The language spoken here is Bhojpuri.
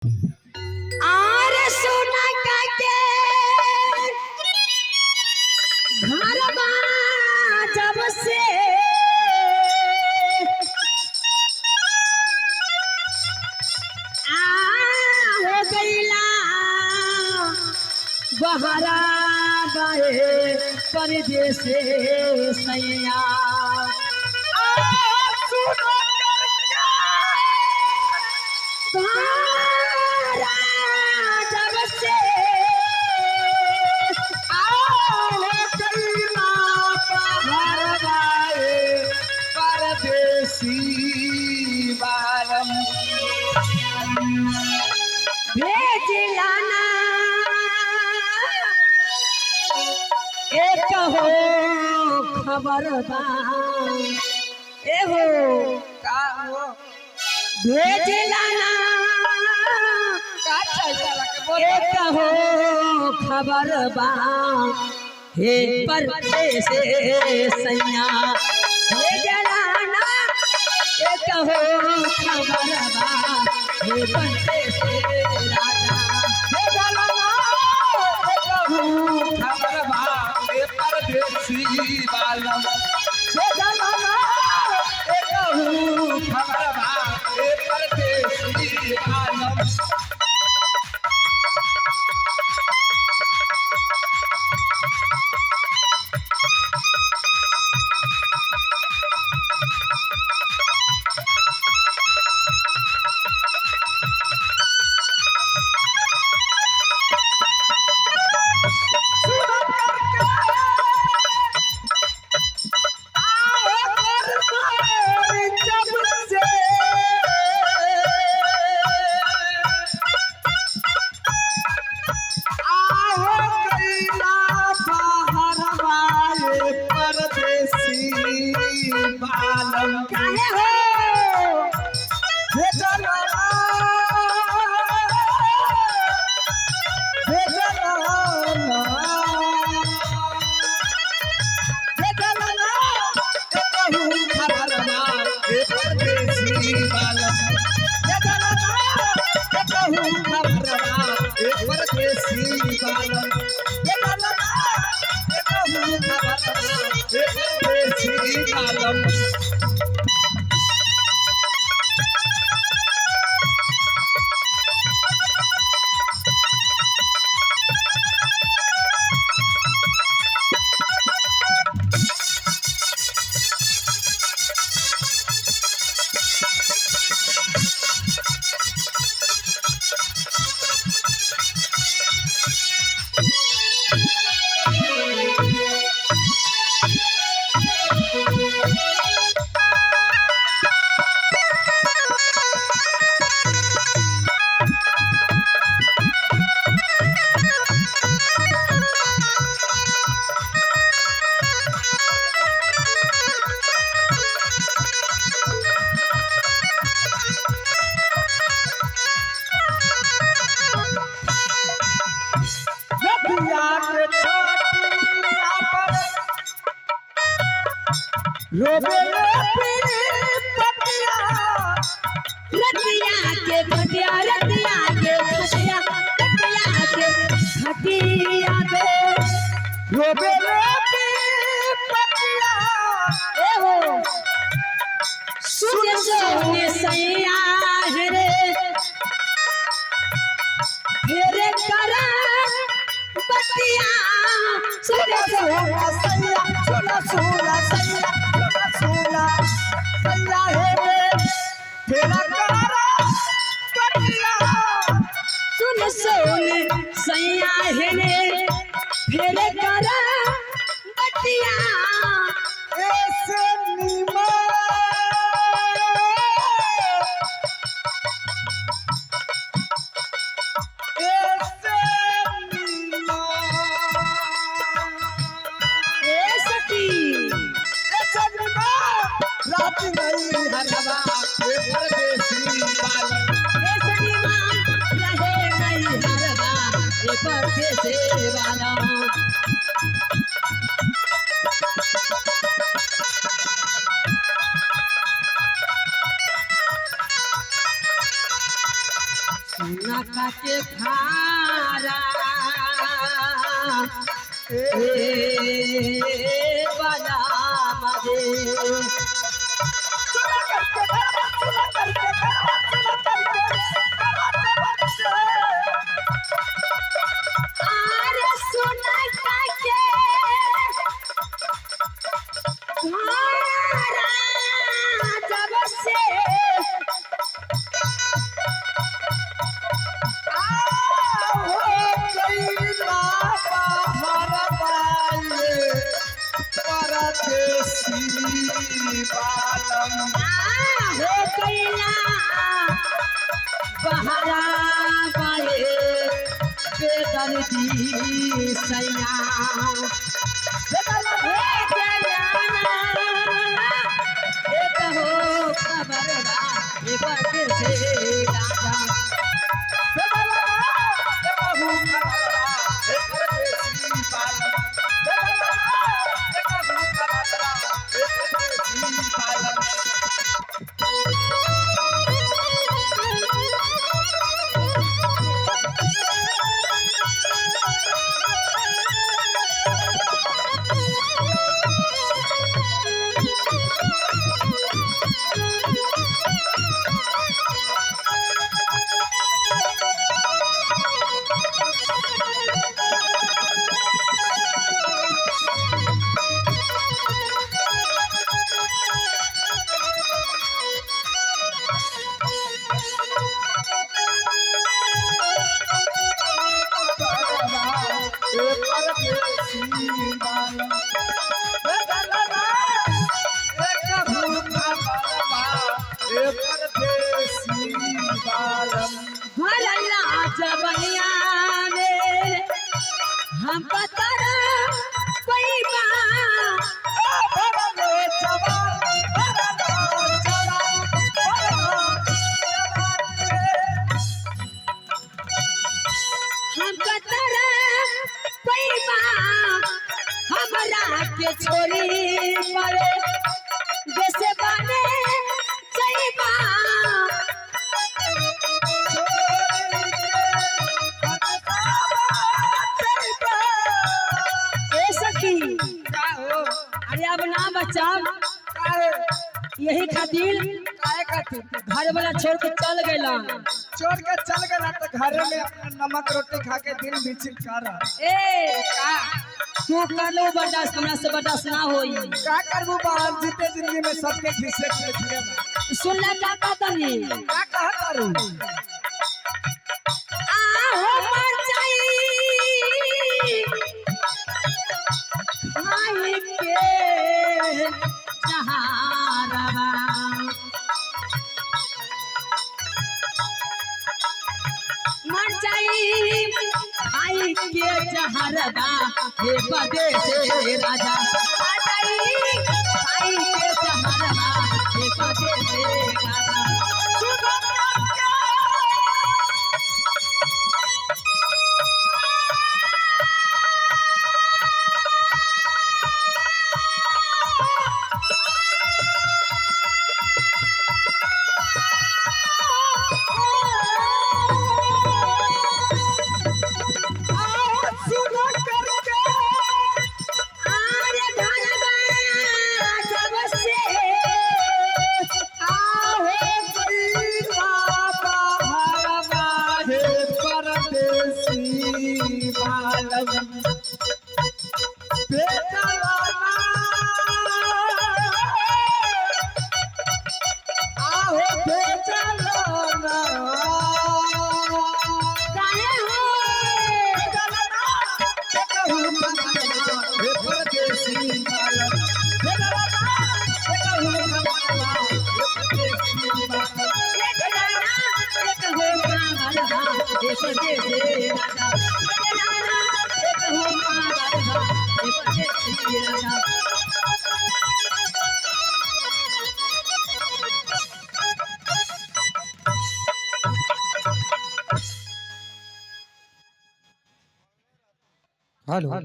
आर सोना के घर जब से हो गईला बहरा गए परदेश सैया भेजलाना एक हो खबर बा एहो का हो भेजलाना का चलता के बोल एक हो खबर बा हे परदेश सैया भेजलाना एक हो खबर बा हे परदेश राजा खबर बा ए परदेसी बालम खबर बा ए परदेसी बालम बालम काहे हो रतिया के खटिया रतिया के खटिया रतिया के खटिया बे रोबे एहो सुन सोने सैया रे फेरे करा बतिया सुन सोना सैया सुन सोना सैया सुन सोन सैया हेने फेरे करा बतिया ऐसे नीमा ऐसे नीमा ए सती ऐसे नीमा रात नहीं हरवा ये परदेसी बालम ए सती मां रहे नहीं हरवा ए परदेसी वाला ढाका के खारा ए ए बला मजे आरे सुना के धारा जब से हो कैला बहरा गए बेदर्दी सैया एक हो खबरदा ए बड़े से राजा भरला जबनिया में हम पतरा कोई बा हम पतरा कोई बा हमरा के छोरी पड़े जैसे बने जईबा ए सखी अरे अब ना बचाव यही खातिर घर वाला छोड़ के चल गया छोड़ के चल गया तो घर में अपना नमक रोटी खा के दिन बीचित कर ए तू कर लो बर्दाश्त हमरा से बर्दाश्त ना होई का करबू बाहर जीते जिंदगी में सबके खिस्से खिले सुन ले का कहतनी का कहा करू आहो मर जाई खाई के सहारा मर जाई खाई के जहरदा हे बदे से राजा मर जाई खाई के जहरदा हे बदे से राजा हेलो